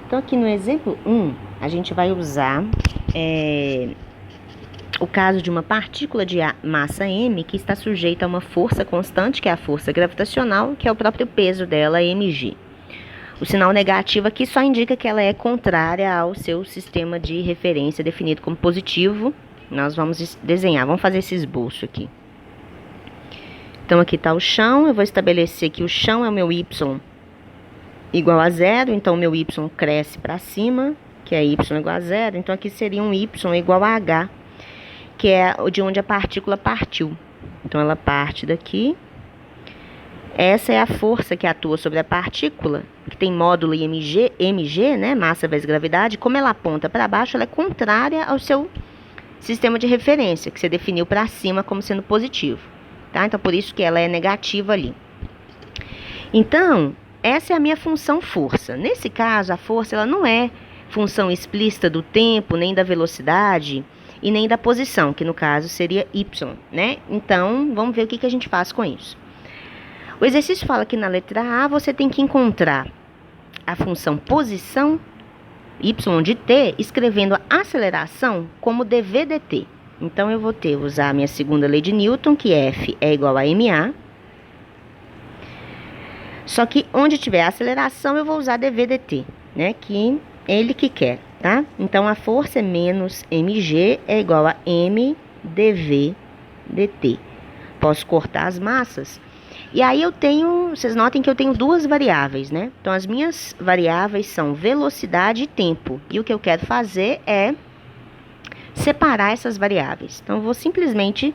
Então, aqui no exemplo 1, a gente vai usar o caso de uma partícula de massa m que está sujeita a uma força constante, que é a força gravitacional, que é o próprio peso dela, mg. O sinal negativo aqui só indica que ela é contrária ao seu sistema de referência definido como positivo. Nós vamos desenhar, vamos fazer esse esboço aqui. Então, aqui está o chão, eu vou estabelecer que o chão é o meu y igual a zero, então o meu y cresce para cima, que é y igual a zero, então aqui seria um y igual a h, que é de onde a partícula partiu. Então, ela parte daqui. Essa é a força que atua sobre a partícula, que tem módulo mg, né, massa vezes gravidade. Como ela aponta para baixo, ela é contrária ao seu sistema de referência, que você definiu para cima como sendo positivo, tá? Então, por isso que ela é negativa ali. Então, essa é a minha função força. Nesse caso, a força ela não é função explícita do tempo, nem da velocidade e nem da posição, que no caso seria y, né? Então, vamos ver o que a gente faz com isso. O exercício fala que na letra A você tem que encontrar a função posição, y de t, escrevendo a aceleração como dv dt. Então, eu vou usar a minha segunda lei de Newton, que F é igual a ma. Só que onde tiver a aceleração, eu vou usar dv dt, né? Que ele que quer, tá? Então, a força é menos mg é igual a m dv dt. Posso cortar as massas. E aí vocês notem que eu tenho duas variáveis, né? Então, as minhas variáveis são velocidade e tempo. E o que eu quero fazer é separar essas variáveis. Então, eu vou simplesmente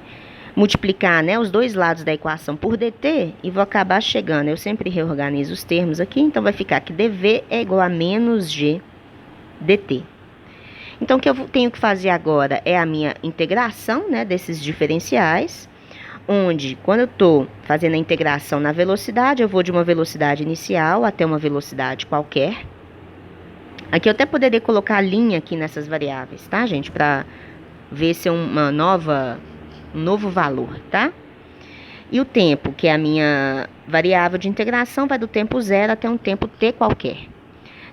multiplicar, né, os dois lados da equação por dt e vou acabar chegando. Eu sempre reorganizo os termos aqui, então vai ficar que dv é igual a menos g dt. Então, o que eu tenho que fazer agora é a minha integração, né, desses diferenciais, onde, quando eu estou fazendo a integração na velocidade, eu vou de uma velocidade inicial até uma velocidade qualquer. Aqui eu até poderia colocar a linha aqui nessas variáveis, tá, gente? Para ver se é um novo valor, tá? E o tempo, que é a minha variável de integração, vai do tempo zero até um tempo t qualquer.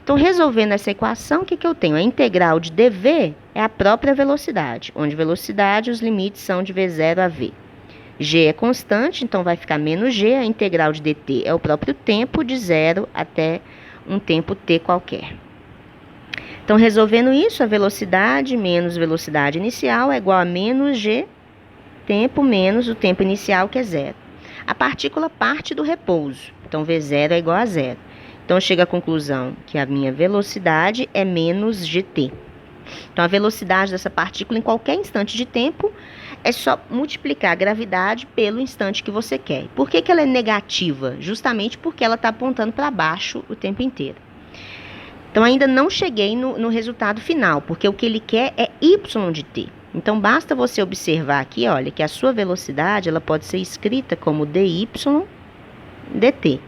Então, resolvendo essa equação, o que eu tenho? A integral de dv é a própria velocidade, onde velocidade, os limites são de v0 a v. G é constante, então vai ficar menos g. A integral de dt é o próprio tempo, de 0 até um tempo t qualquer. Então, resolvendo isso, a velocidade menos velocidade inicial é igual a menos g tempo menos o tempo inicial, que é 0. A partícula parte do repouso, então v0 é igual a 0. Então, eu chego à conclusão que a minha velocidade é menos gt. Então, a velocidade dessa partícula em qualquer instante de tempo é só multiplicar a gravidade pelo instante que você quer. Por que ela é negativa? Justamente porque ela está apontando para baixo o tempo inteiro. Então, ainda não cheguei no resultado final, porque o que ele quer é y de t. Então, basta você observar aqui, olha, que a sua velocidade ela pode ser escrita como dy dt.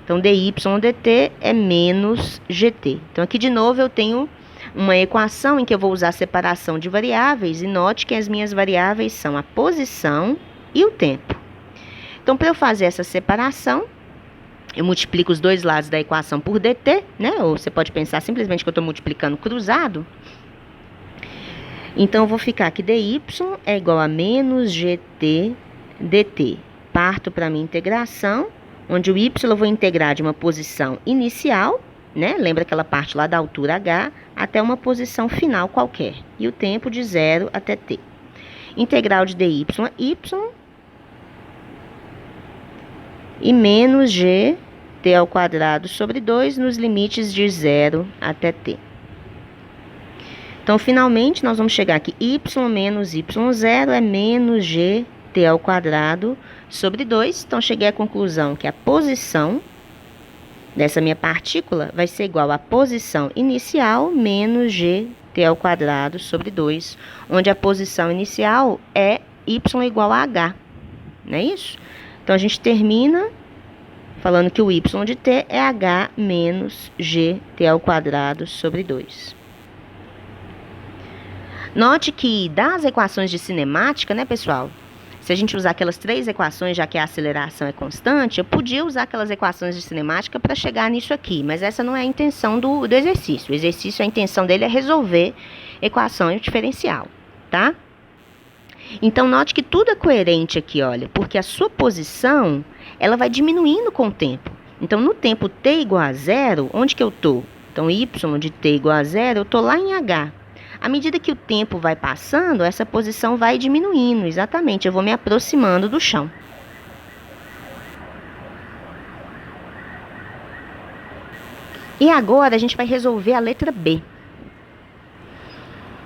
Então, dy dt é menos gt. Então, aqui de novo eu tenho uma equação em que eu vou usar a separação de variáveis e note que as minhas variáveis são a posição e o tempo. Então, para eu fazer essa separação, eu multiplico os dois lados da equação por dt, né? Ou você pode pensar simplesmente que eu estou multiplicando cruzado. Então, eu vou ficar que dy é igual a menos gt dt. Parto para a minha integração, onde o y eu vou integrar de uma posição inicial, né? Lembra aquela parte lá da altura h, até uma posição final qualquer. E o tempo de 0 até t. Integral de dy é y. E menos g t ao quadrado sobre 2 nos limites de 0 até t. Então, finalmente, nós vamos chegar aqui. Y menos y0 é menos g t ao quadrado sobre 2. Então, cheguei à conclusão que a posição dessa minha partícula vai ser igual à posição inicial menos g t ao quadrado sobre 2, onde a posição inicial é y igual a h, não é isso? Então, a gente termina falando que o y de t é h menos gt ao quadrado sobre 2. Note que das equações de cinemática, né, pessoal, se a gente usar aquelas 3 equações, já que a aceleração é constante, eu podia usar aquelas equações de cinemática para chegar nisso aqui, mas essa não é a intenção do exercício. O exercício, a intenção dele é resolver equação e diferencial, tá? Então, note que tudo é coerente aqui, olha, porque a sua posição, ela vai diminuindo com o tempo. Então, no tempo t igual a 0, onde que eu estou? Então, y de t igual a 0, eu estou lá em h. À medida que o tempo vai passando, essa posição vai diminuindo, exatamente, eu vou me aproximando do chão. E agora a gente vai resolver a letra B.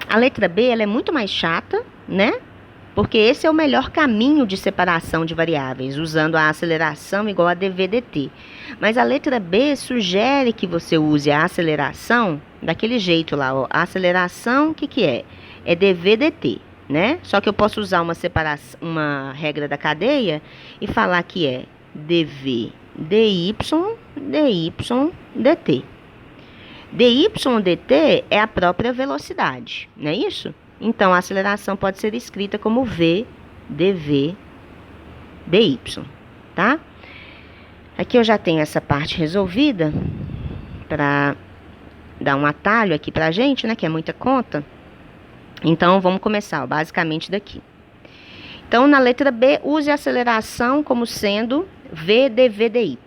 A letra B, ela é muito mais chata, né? Porque esse é o melhor caminho de separação de variáveis, usando a aceleração igual a dv dt. Mas a letra B sugere que você use a aceleração daquele jeito lá, ó. A aceleração, o que que é? É dv dt, né? Só que eu posso usar uma regra da cadeia e falar que é dv dy dt. dy dt é a própria velocidade, não é isso? Então, a aceleração pode ser escrita como v dv dy, tá? Aqui eu já tenho essa parte resolvida, para dar um atalho aqui pra gente, né, que é muita conta. Então, vamos começar, ó, basicamente daqui. Então, na letra B, use a aceleração como sendo v dv dy.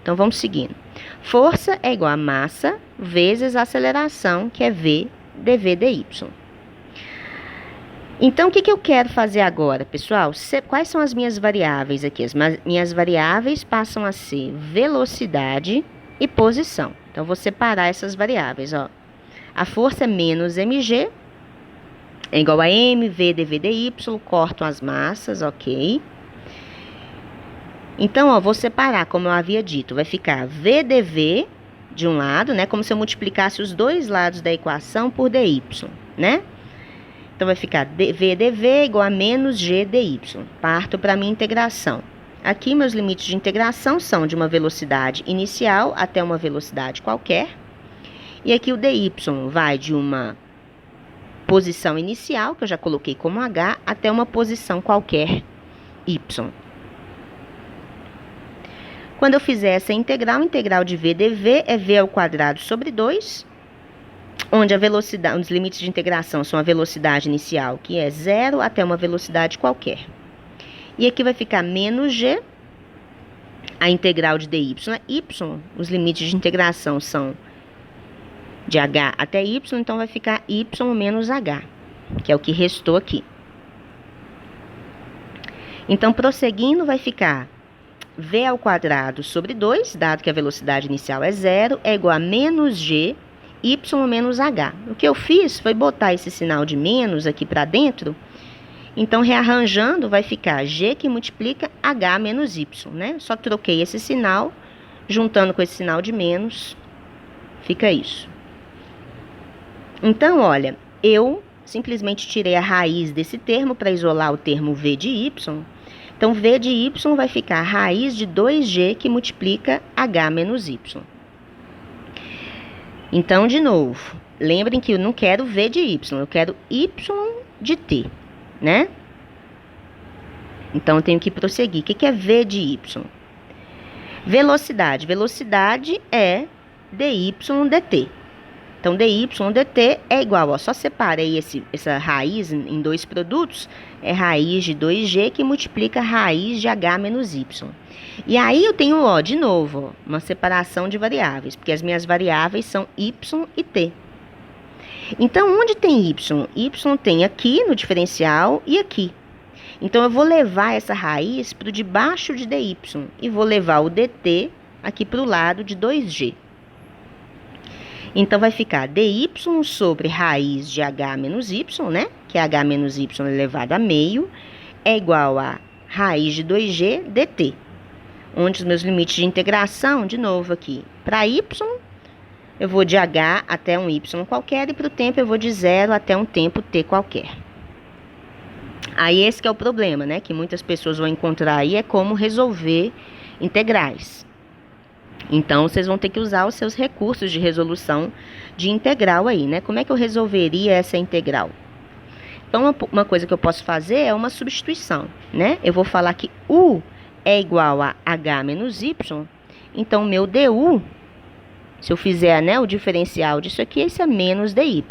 Então, vamos seguindo. Força é igual a massa vezes a aceleração, que é v dv dy. Então, o que eu quero fazer agora, pessoal? Quais são as minhas variáveis aqui? As minhas variáveis passam a ser velocidade e posição. Então, vou separar essas variáveis, ó. A força é menos mg, é igual a mv dv dy, corto as massas, ok? Então, ó, vou separar, como eu havia dito, vai ficar v dv de um lado, né? Como se eu multiplicasse os dois lados da equação por dy, né? Então, vai ficar v dv igual a menos g dy. Parto para a minha integração. Aqui, meus limites de integração são de uma velocidade inicial até uma velocidade qualquer. E aqui o dy vai de uma posição inicial, que eu já coloquei como h, até uma posição qualquer, y. Quando eu fizer essa integral de v dv é v ao quadrado sobre 2, onde a velocidade, os limites de integração são a velocidade inicial, que é 0, até uma velocidade qualquer. E aqui vai ficar menos g, a integral de dy é y, os limites de integração são de h até y, então vai ficar y menos h, que é o que restou aqui. Então, prosseguindo, vai ficar v ao quadrado sobre 2, dado que a velocidade inicial é 0, é igual a menos g, y menos h. O que eu fiz foi botar esse sinal de menos aqui para dentro. Então, rearranjando, vai ficar g que multiplica h menos y, né? Só troquei esse sinal, juntando com esse sinal de menos, fica isso. Então, olha, eu simplesmente tirei a raiz desse termo para isolar o termo v de y. Então, v de y vai ficar a raiz de 2g que multiplica h menos y. Então, de novo, lembrem que eu não quero v de y, eu quero y de t, né? Então, eu tenho que prosseguir. O que é v de y? Velocidade. Velocidade é dy dt. Então, dy dt é igual, ó, só separei essa raiz em dois produtos, é raiz de 2g que multiplica raiz de h menos y. E aí eu tenho, ó, de novo, ó, uma separação de variáveis, porque as minhas variáveis são y e t. Então, onde tem y? Y tem aqui no diferencial e aqui. Então, eu vou levar essa raiz para o de baixo de dy e vou levar o dt aqui para o lado de 2g. Então, vai ficar dy sobre raiz de h menos y, né? Que é h menos y elevado a meio, é igual a raiz de 2g dt. Onde os meus limites de integração, de novo aqui, para y, eu vou de h até um y qualquer, e para o tempo eu vou de 0 até um tempo t qualquer. Aí esse que é o problema, né? Que muitas pessoas vão encontrar aí, é como resolver integrais. Então, vocês vão ter que usar os seus recursos de resolução de integral aí, né? Como é que eu resolveria essa integral? Então, uma coisa que eu posso fazer é uma substituição, né? Eu vou falar que U é igual a H menos Y, então meu DU, se eu fizer, né, o diferencial disso aqui, esse é menos DY,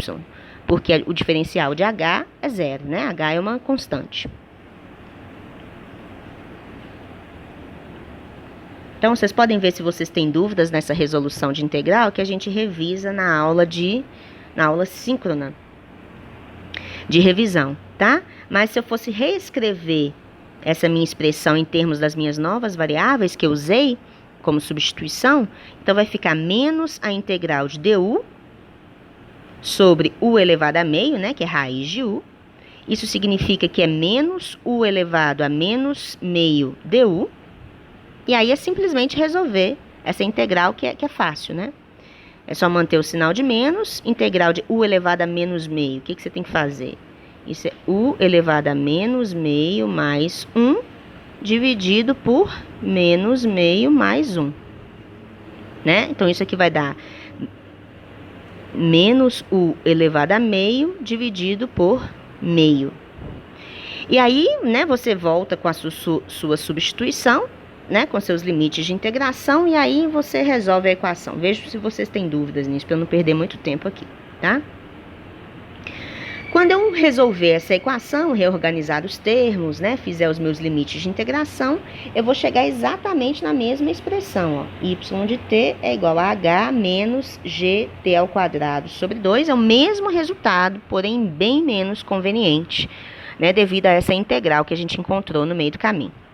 porque o diferencial de H é zero, né? H é uma constante. Então, vocês podem ver se vocês têm dúvidas nessa resolução de integral, que a gente revisa na aula síncrona de revisão, tá? Mas se eu fosse reescrever essa minha expressão em termos das minhas novas variáveis que eu usei como substituição, então vai ficar menos a integral de du sobre u elevado a meio, né, que é raiz de u. Isso significa que é menos u elevado a menos meio du. E aí é simplesmente resolver essa integral que é fácil, né? É só manter o sinal de menos, integral de u elevado a menos meio. O que você tem que fazer? Isso é u elevado a menos meio mais 1 dividido por menos meio mais 1. Né? Então, isso aqui vai dar menos u elevado a meio dividido por meio. E aí, né, você volta com a sua substituição, né, com seus limites de integração, e aí você resolve a equação. Veja se vocês têm dúvidas nisso, para eu não perder muito tempo aqui, tá? Quando eu resolver essa equação, reorganizar os termos, né, fizer os meus limites de integração, eu vou chegar exatamente na mesma expressão, ó. Y de t é igual a h menos gt ao quadrado sobre 2, é o mesmo resultado, porém bem menos conveniente, né, devido a essa integral que a gente encontrou no meio do caminho.